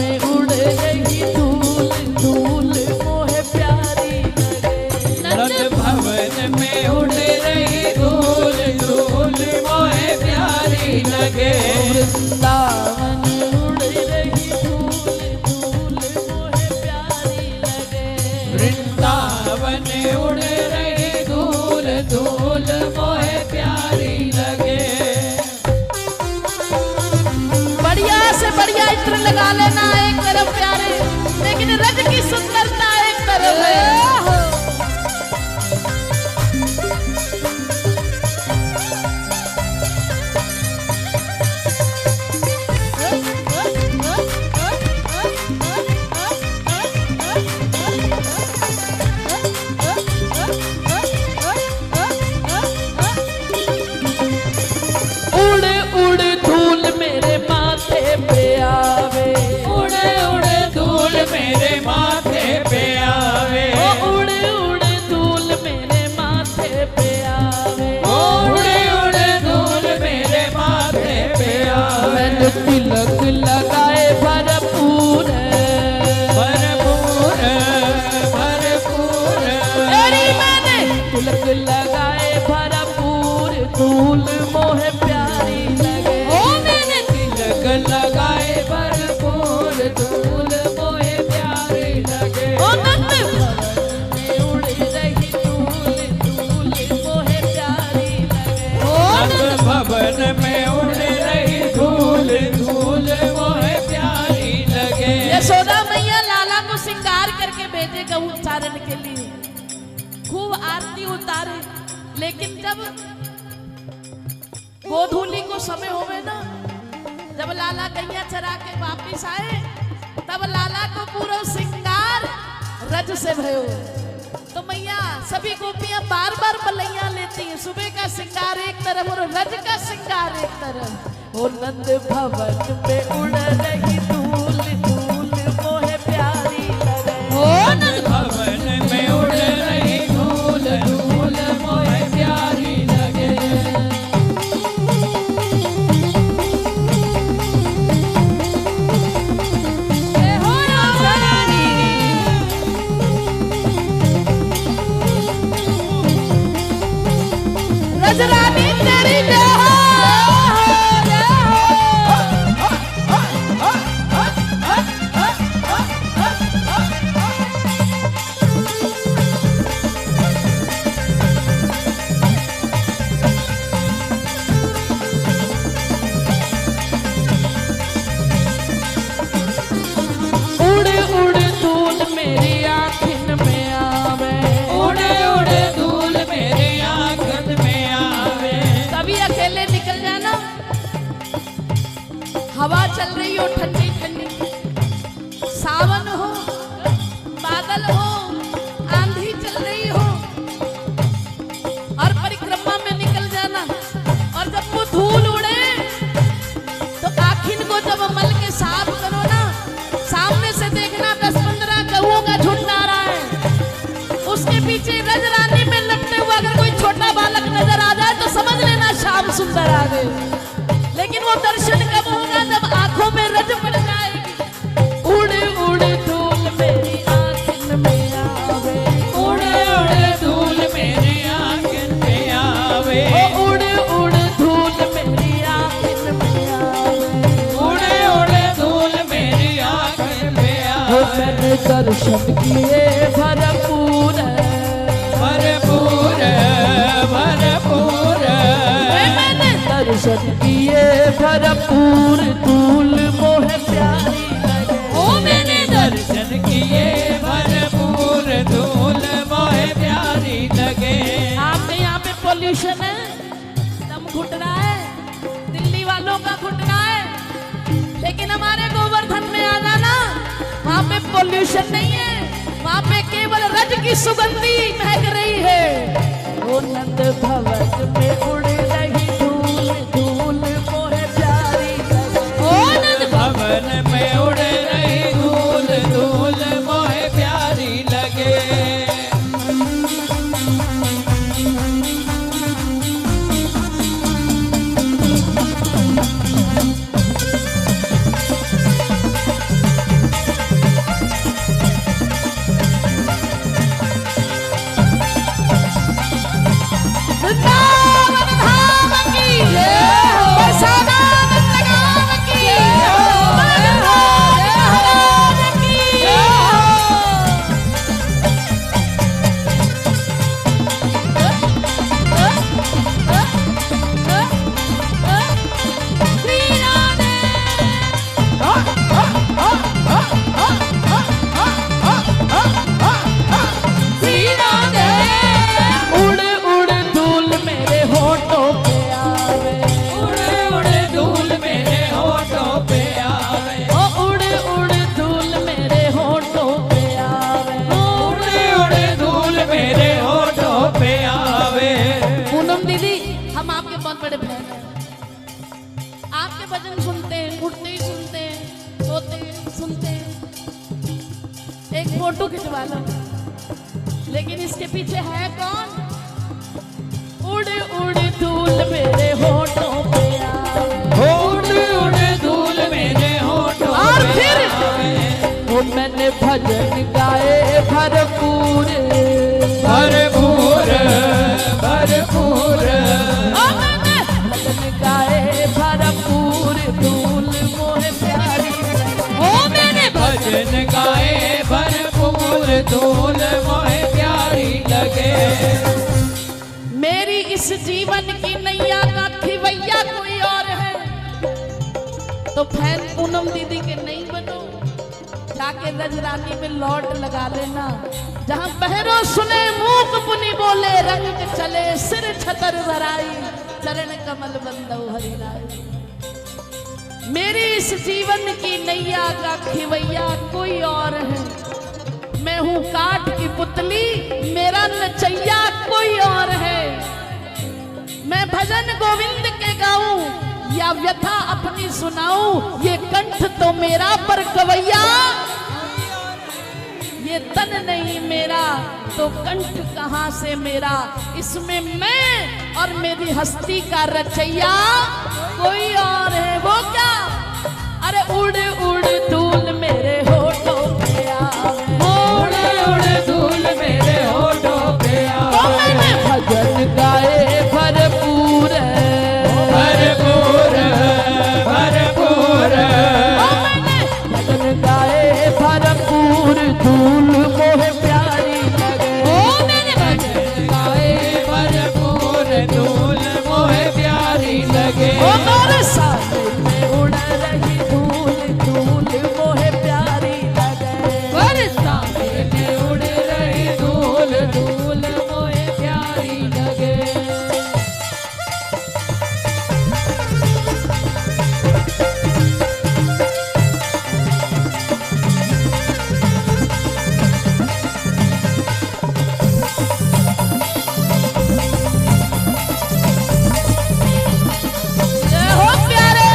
में उड़ रही धूल धूल मोहे प्यारी लगे। नंद भवन में उड़ रही धूल धूल मोहे प्यारी लगे। वृंदावन उड़ रही धूल धूल मोहे प्यारी लगे। वृंदावन उड़ रही धूल धूल मोहे प्यारी लगे। बढ़िया से बढ़िया इत्र लगा लेना एक तरफ प्यारे, लेकिन रज की सुंदरता एक तरफ है। मेरे माथे पे आवे। उड़े उड़े धूल मेरे माथे पे आवे। उड़े उड़े धूल मेरे माथे पे आवे। मैंने तिलक लगाए भरपूर भरपूर भरपूर। मैंने तिलक लगाए भरपूर धूल मोहे प्यारी लगे। ओ मैंने तिलक लगाए भरपूर धूल मोहे प्यारी लगे। ओ नंद भवन में उड़ रही धूल धूल मोहे प्यारी लगे। नंद भवन में उड़ रही धूल धूल मोहे प्यारी लगे। यशोदा मैया लाला को श्रृंगार करके भेजे गऊ चारण के लिए, खूब आरती उतारे। लेकिन जब गोधूली को समय होवे ना, जब लाला गैया चरा के वापिस आए, तब लाला को पूरा श्रृंगार रज से भयो। तो मैया सभी गोपियां बार बार बलैया लेती हैं। सुबह का श्रृंगार एक तरफ और रज का श्रृंगार एक तरफ। ओ नंद भवन में उड़ रही धूल धूल मोहे प्यारी लगे। ओ नंद भवन में उड़ रही धूल धूल मोहे प्यारी लगे। रजरानी तेरी जय हो। उड़े उड़े धूल मेरी आँखिन में आवे। उड़े उड़े धूल मेरे आंगन में आवे। कभी अकेले निकल जाना, हवा चल रही हो ठंडी ठंडी, सावन हो, बादल हो, आंधी चल रही हो, और परिक्रमा में निकल जाना। और जब वो धूल उड़े तो आखिन को जब मल के साफ करो ना, सामने से देखना 10-15 गऊओं का झुंड आ रहा है। उसके पीछे रजरानी में लपटे हुआ अगर कोई छोटा बालक नजर आ जाए तो समझ लेना श्याम सुंदर आ गए। लेकिन वो दर्शन कब होगा? जब आंखों में रज पड़ जाएगी। उड़े उड़े धूल मेरी आँखिन में आवे। उड़े उड़े धूल मेरे आंगन में आवे। उड़े उड़े धूल मेरी आँखिन में आवे। उड़े उड़े धूल मेरी आंगन में वो आवे। मैंने दर्शन किए भरपूर भरपूर भरपूर। मैंने दर्शन किए भरपूर धूल मोहे प्यारी लगे। ओ मैंने दर्शन किए भरपूर धूल मोहे प्यारी लगे। आपके यहाँ पे पोल्यूशन है, दम घुट रहा है, दिल्ली वालों का घुट रहा है, लेकिन हमारे गोवर्धन में आ जाना, वहाँ पे पोल्यूशन नहीं है, वहाँ पे केवल रज की सुगंधी महक रही है। ओ नंद भवन में उड़ रही धूल धूल मोहे प्यारी लगे। ओ नंद भवन में उड़ रही धूल धूल मोहे प्यारी लगे। फोटो खिंचवा लो। लेकिन इसके पीछे है कौन? उड़ उड़ धूल मेरे होठों पे आवे, उड़ उड़ धूल मेरे होठों और पे फिर आवे। वो मैंने भजन गाए भरपूर, भरपूर भरपूर ओ मैंने भजन गाए भरपूर, धूल मोहे प्यारी, ओ मैंने भजन गाए भरपूर, धूल मोहे प्यारी लगे। मेरी इस जीवन की नैया का खिवैया कोई और है तो फैन पूनम दीदी के नहीं बनो, जाके रजरानी में लौट लगा लेना। जहां बहरो सुने मूक पुनि बोले, रंग चले सिर छतर धराई, चरण कमल बंदो हरि राय। मेरी इस जीवन की नैया का खिवैया कोई और है, मैं हूं काठ की पुतली, मेरा नचैया कोई और है। मैं भजन गोविंद के गाऊं या व्यथा अपनी सुनाऊं, ये कंठ तो मेरा पर गवैया, ये तन नहीं मेरा तो कंठ कहां से मेरा। इसमें मैं और मेरी हस्ती का रचैया कोई और है, वो क्या? अरे उड़ उड़ धूल मेरे होठों पे आवे, उड़ उड़ धूल मेरे होठों पे ओ आवे। मैंने भजन गाए भरपूर, भरपूर भरपूर ओ मैंने भजन गाए भरपूर, धूल मोहे प्यारी लगे, ओ मैंने भजन गाए भरपूर, धूल मोहे प्यारी लगे। ओ मेरे सामने में उड़ रही धूल, धूल मोहे प्यारी लगे। बरसाने में उड़ रही धूल, धूल मोहे प्यारी लगे। जय हो प्यारे।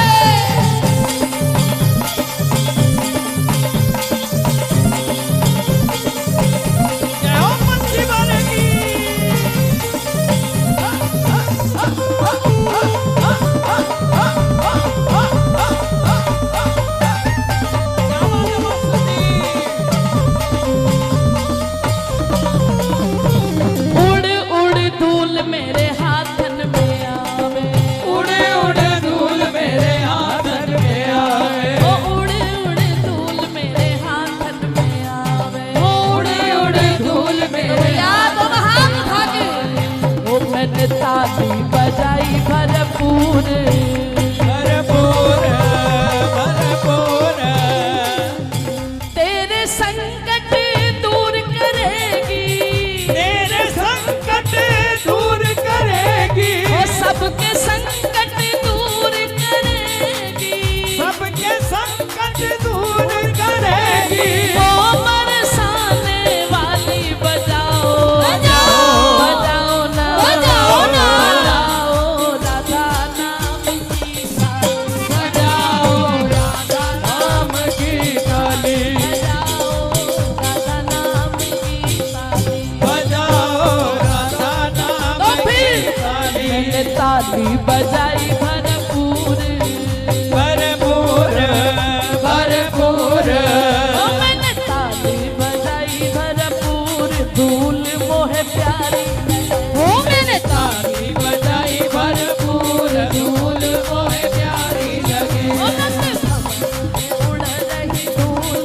जय हो पंछी वाले की। उड़ उड़ धूल मेरे हाथन में आवे, उड़े उड़े धूल मेरे हाथन में आवे। ओ उड़ उड़ धूल मेरे हाथन में आवे, उड़े उड़े धूल मेरे याद हो हाथ उठा के। ओ मैंने ताली बजाई भरपूर, भरपूर भरपूर तेरे संकट दूर करेगी, तेरे संकट दूर करेगी। ओ सबके संकट दूर करेगी, सबके संकट दूर करेगी। ओ बरसाने वाली बजाओ, बजाओ, बजाओ ना, बजाओ ना, बजाओ राधा नाम की साली, बजाओ राधा नाम की ताली। बजाओ राधा नाम की साली। बजाओ राधा नाम तो की फिर ताली। मैंने ताली बजाई भरपूर, भरपूर भरपूर ओ मैंने ताली बजाई भरपूर, धूल मोहे प्यारी, ओ मैंने ताली बजाई भरपूर, धूल मोहे प्यारी लगे। ओ नंद भवन में उड़ रही धूल,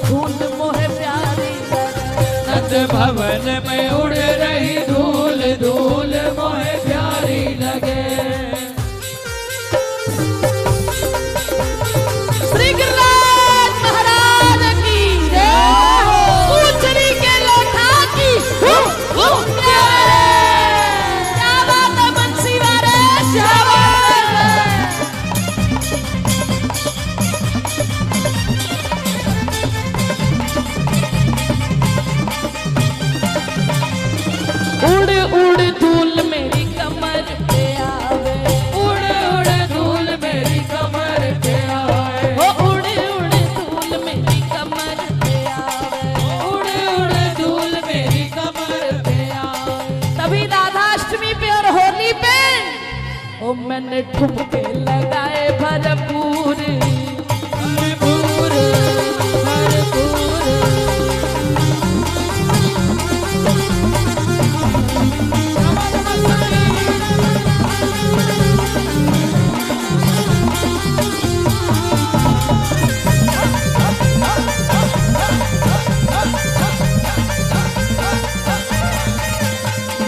धूल मोहे प्यारी लगे। नंद भवन में उड़ रही धूल, धूल मोहे प्यारी लगे। श्री गिरिराज महाराज की जय, ऊंचरी के लोठा की जय। क्या बात है बंसी वाले, क्या बात है। उड़ उड़ धूल मेरी कमर पे आवे, उड़ उड़ धूल मेरी कमर पे आए। ओ उड़ उड़ धूल मेरी कमर पे आवे, उड़ ओ मैंने ठुमके लगाए भरपूर भरपूर भरपूर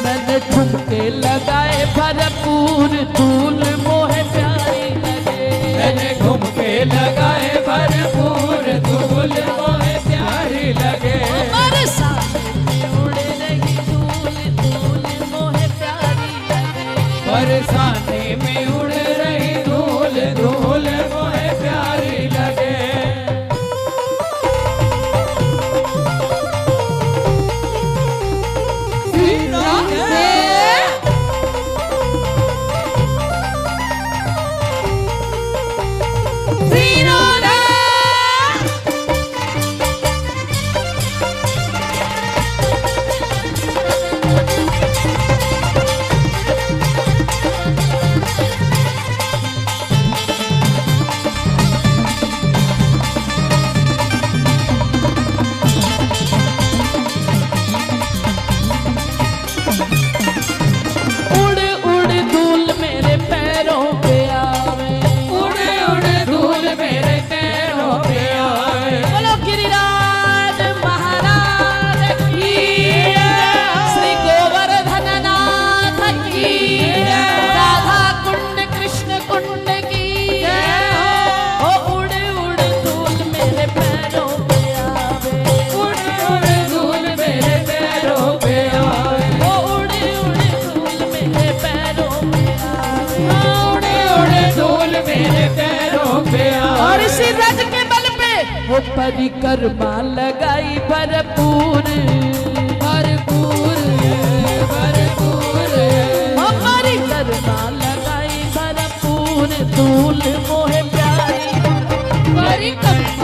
मैंने ठुमके लगाए भरपूर धूल मोहे प्यारी लगे मैंने ठुमके लगाए भरपूर धूल मोहे प्यारी लगे बरसाने में उड़े रही धूल धूल मोहे प्यारी लगे बरसाने में उड़ रही धूल धूल मोहे प्यारी लगे उड़ उड़ धूल मेरे पैरों पे आवे उड़ उड़ धूल मेरे पैरों पे आए बोलो गिरिराज महाराज की श्री गोवर्धन नाथ की राधा कुंड कृष्ण कुंड की ओ उड़ उड़ धूल मेरे पैरों पे आवे उड़ उड़ धूल मेरे पैरों पे आए ओ उड़ उड़ धूल मेरे पैरों पे आवे उड़ उड़ धूल मेरे पैरों पे और आए इसी रज के बल पे वो परिक्रमा लगाई भरपूर भरपूर भरपूर वो परिक्रमा लगाई भरपूर धूल मोहे प्यारी परिक्रमा